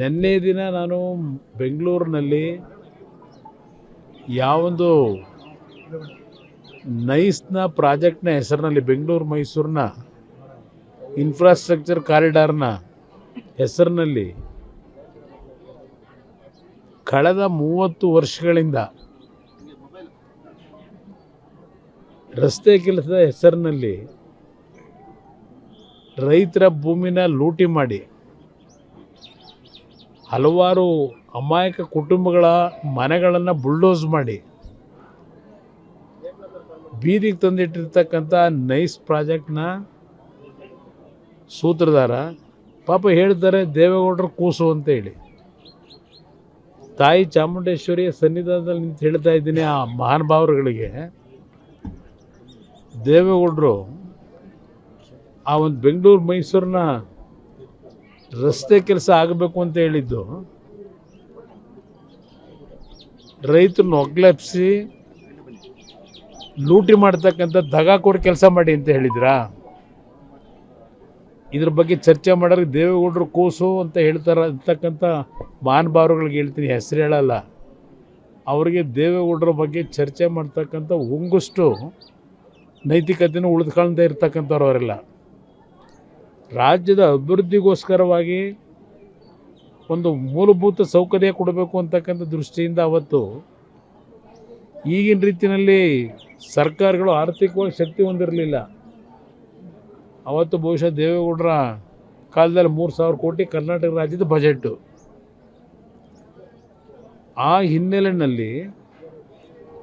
ನಿನ್ನೆ ದಿನ ನಾನು ಬೆಂಗಳೂರಿನಲ್ಲಿ ಯಾವೊಂದು ನೈಸ್ನ ಪ್ರಾಜೆಕ್ಟ್ನ ಹೆಸರಿನಲ್ಲಿ ಬೆಂಗಳೂರು ಮೈಸೂರಿನ ಇನ್ಫ್ರಾಸ್ಟ್ರಕ್ಚರ್ ಕಾರಿಡಾರ್ನ ಹೆಸರಿನಲ್ಲಿ ಕಳೆದ 30 ವರ್ಷಗಳಿಂದ ರಸ್ತೆ ಕೆಲಸದ ಹೆಸರಿನಲ್ಲಿ ರೈತರ ಭೂಮಿನ ಲೂಟಿ ಮಾಡಿ ಹಲವಾರು ಅಮಾಯಕ ಕುಟುಂಬಗಳ ಮನೆಗಳನ್ನು ಬುಲ್ಡೋಸ್ ಮಾಡಿ ಬೀದಿಗೆ ತಂದಿಟ್ಟಿರ್ತಕ್ಕಂಥ ನೈಸ್ ಪ್ರಾಜೆಕ್ಟ್ನ ಸೂತ್ರಧಾರ ಪಾಪ ಹೇಳ್ತಾರೆ ದೇವೇಗೌಡರು ಕೂಸು ಅಂತ ಹೇಳಿ. ತಾಯಿ ಚಾಮುಂಡೇಶ್ವರಿಯ ಸನ್ನಿಧಾನದಲ್ಲಿ ನಿಂತು ಹೇಳ್ತಾ ಇದ್ದೀನಿ ಆ ಮಹಾನುಭಾವರುಗಳಿಗೆ, ದೇವೇಗೌಡರು ಆ ಒಂದು ಬೆಂಗಳೂರು ಮೈಸೂರಿನ ರಸ್ತೆ ಕೆಲಸ ಆಗಬೇಕು ಅಂತ ಹೇಳಿದ್ದು ರೈತರನ್ನ ಒಗ್ಲೆಪ್ಸಿ ಲೂಟಿ ಮಾಡ್ತಕ್ಕಂಥ ದಗಾಕೋರ್ ಕೆಲಸ ಮಾಡಿ ಅಂತ ಹೇಳಿದ್ರಾ? ಇದ್ರ ಬಗ್ಗೆ ಚರ್ಚೆ ಮಾಡೋರಿಗೆ ದೇವೇಗೌಡರು ಕೂಸು ಅಂತ ಹೇಳ್ತಾರತಕ್ಕಂಥ ಮಹಾನುಭಾವರುಗಳಿಗೆ ಹೇಳ್ತೀನಿ, ಹೆಸರು ಹೇಳಲ್ಲ. ಅವರಿಗೆ ದೇವೇಗೌಡರ ಬಗ್ಗೆ ಚರ್ಚೆ ಮಾಡ್ತಕ್ಕಂಥ ಒಂಗಷ್ಟು ನೈತಿಕತೆಯೂ ಉಳಿದುಕೊಳ್ಳದೆ ಇರ್ತಕ್ಕಂಥವ್ರು ಅವರೆಲ್ಲ. ರಾಜ್ಯದ ಅಭಿವೃದ್ಧಿಗೋಸ್ಕರವಾಗಿ ಒಂದು ಮೂಲಭೂತ ಸೌಕರ್ಯ ಕೊಡಬೇಕು ಅಂತಕ್ಕಂಥ ದೃಷ್ಟಿಯಿಂದ ಅವತ್ತು ಈಗಿನ ರೀತಿಯಲ್ಲಿ ಸರ್ಕಾರಗಳು ಆರ್ಥಿಕವಾಗಿ ಶಕ್ತಿ ಹೊಂದಿರಲಿಲ್ಲ. ಅವತ್ತು ಬಹುಶಃ ದೇವೇಗೌಡರ ಕಾಲದಲ್ಲಿ 3,000 ಕೋಟಿ ಕರ್ನಾಟಕ ರಾಜ್ಯದ ಬಜೆಟ್ಟು. ಆ ಹಿನ್ನೆಲೆಯಲ್ಲಿ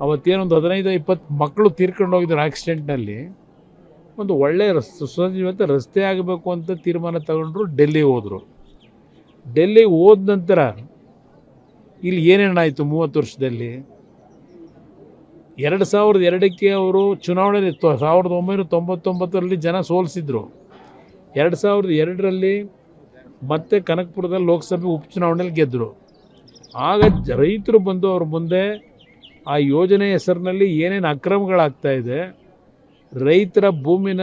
ಅವತ್ತೇನೊಂದು 15-20 ಮಕ್ಕಳು ತೀರ್ಕೊಂಡು ಹೋಗಿದ್ರು ಆಕ್ಸಿಡೆಂಟ್ನಲ್ಲಿ. ಒಂದು ಒಳ್ಳೆಯ ಸುಸಜ್ಜಿತ ರಸ್ತೆ ಆಗಬೇಕು ಅಂತ ತೀರ್ಮಾನ ತಗೊಂಡ್ರು. ಡೆಲ್ಲಿಗೆ ಹೋದರು. ಡೆಲ್ಲಿಗೆ ಹೋದ ನಂತರ ಇಲ್ಲಿ ಏನೇನಾಯಿತು 30 ವರ್ಷದಲ್ಲಿ? 2002ಕ್ಕೆ ಅವರು ಚುನಾವಣೆ 1999ರಲ್ಲಿ ಜನ ಸೋಲಿಸಿದ್ರು. 2002ರಲ್ಲಿ ಮತ್ತೆ ಕನಕಪುರದಲ್ಲಿ ಲೋಕಸಭೆ ಉಪಚುನಾವಣೆಯಲ್ಲಿ ಗೆದ್ದರು. ಆಗ ರೈತರು ಬಂದು ಅವ್ರ ಮುಂದೆ ಆ ಯೋಜನೆ ಹೆಸರಿನಲ್ಲಿ ಏನೇನು ಅಕ್ರಮಗಳಾಗ್ತಾಯಿದೆ, ರೈತರ ಭೂಮಿನ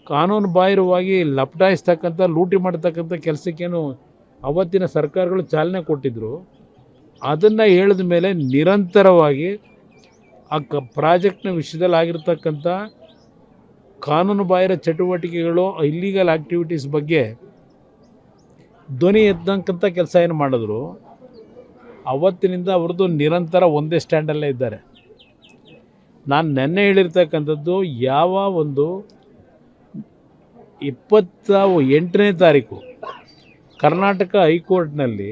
ಕಾನೂನು ಬಾಹಿರವಾಗಿ ಲಪಟಾಯಿಸ್ತಕ್ಕಂಥ ಲೂಟಿ ಮಾಡ್ತಕ್ಕಂಥ ಕೆಲಸಕ್ಕೇನು ಅವತ್ತಿನ ಸರ್ಕಾರಗಳು ಚಾಲನೆ ಕೊಟ್ಟಿದ್ದರು. ಅದನ್ನು ಹೇಳಿದ ಮೇಲೆ ನಿರಂತರವಾಗಿ ಆ ಪ್ರಾಜೆಕ್ಟ್ನ ವಿಷಯದಲ್ಲಿ ಆಗಿರ್ತಕ್ಕಂಥ ಕಾನೂನು ಬಾಹಿರ ಚಟುವಟಿಕೆಗಳು, ಇಲ್ಲೀಗಲ್ ಆ್ಯಕ್ಟಿವಿಟೀಸ್ ಬಗ್ಗೆ ಧ್ವನಿ ಎತ್ತಕ್ಕಂಥ ಕೆಲಸ ಏನು ಮಾಡಿದ್ರು. ಅವತ್ತಿನಿಂದ ಅವ್ರದ್ದು ನಿರಂತರ ಒಂದೇ ಸ್ಟ್ಯಾಂಡಲ್ಲೇ ಇದ್ದಾರೆ. ನಾನು ನೆನ್ನೆ ಹೇಳಿರ್ತಕ್ಕಂಥದ್ದು, ಯಾವ ಒಂದು 28ನೇ ತಾರೀಕು ಕರ್ನಾಟಕ ಹೈಕೋರ್ಟ್ನಲ್ಲಿ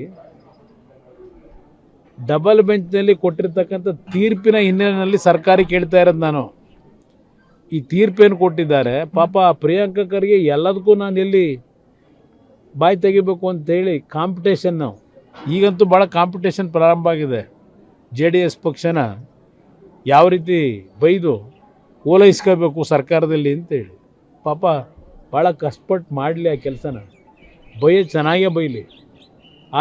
ಡಬಲ್ ಬೆಂಚ್ನಲ್ಲಿ ಕೊಟ್ಟಿರ್ತಕ್ಕಂಥ ತೀರ್ಪಿನ ಹಿನ್ನೆಲೆಯಲ್ಲಿ ಸರ್ಕಾರ ಕೇಳ್ತಾ ಇರೋದು ನಾನು. ಈ ತೀರ್ಪೇನು ಕೊಟ್ಟಿದ್ದಾರೆ ಪಾಪ ಪ್ರಿಯಾಂಕಾ ಖರ್ಗೆ ಎಲ್ಲದಕ್ಕೂ ನಾನು ಎಲ್ಲಿ ಬಾಯಿ ತೆಗಿಬೇಕು ಅಂತೇಳಿ ಕಾಂಪಿಟೇಷನ್ನು, ಈಗಂತೂ ಭಾಳ ಕಾಂಪಿಟೇಷನ್ ಪ್ರಾರಂಭ ಆಗಿದೆ. JDS ಪಕ್ಷನ ಯಾವ ರೀತಿ ಬೈದು ಓಲೈಸ್ಕೋಬೇಕು ಸರ್ಕಾರದಲ್ಲಿ ಅಂತೇಳಿ. ಪಾಪ ಭಾಳ ಕಷ್ಟಪಟ್ಟು ಮಾಡಲಿ ಆ ಕೆಲಸನ, ಚೆನ್ನಾಗೇ ಬೈಲಿ.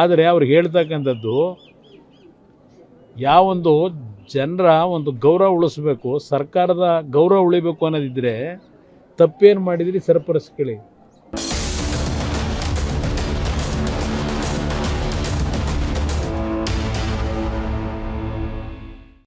ಆದರೆ ಅವ್ರಿಗೆ ಹೇಳ್ತಕ್ಕಂಥದ್ದು, ಯಾವೊಂದು ಜನರ ಒಂದು ಗೌರವ ಉಳಿಸ್ಬೇಕು, ಸರ್ಕಾರದ ಗೌರವ ಉಳಿಬೇಕು ಅನ್ನೋದಿದ್ದರೆ ತಪ್ಪೇನು ಮಾಡಿದ್ರಿ ಸರಿಪಡಿಸ್ಕೊಳ್ಳಿ.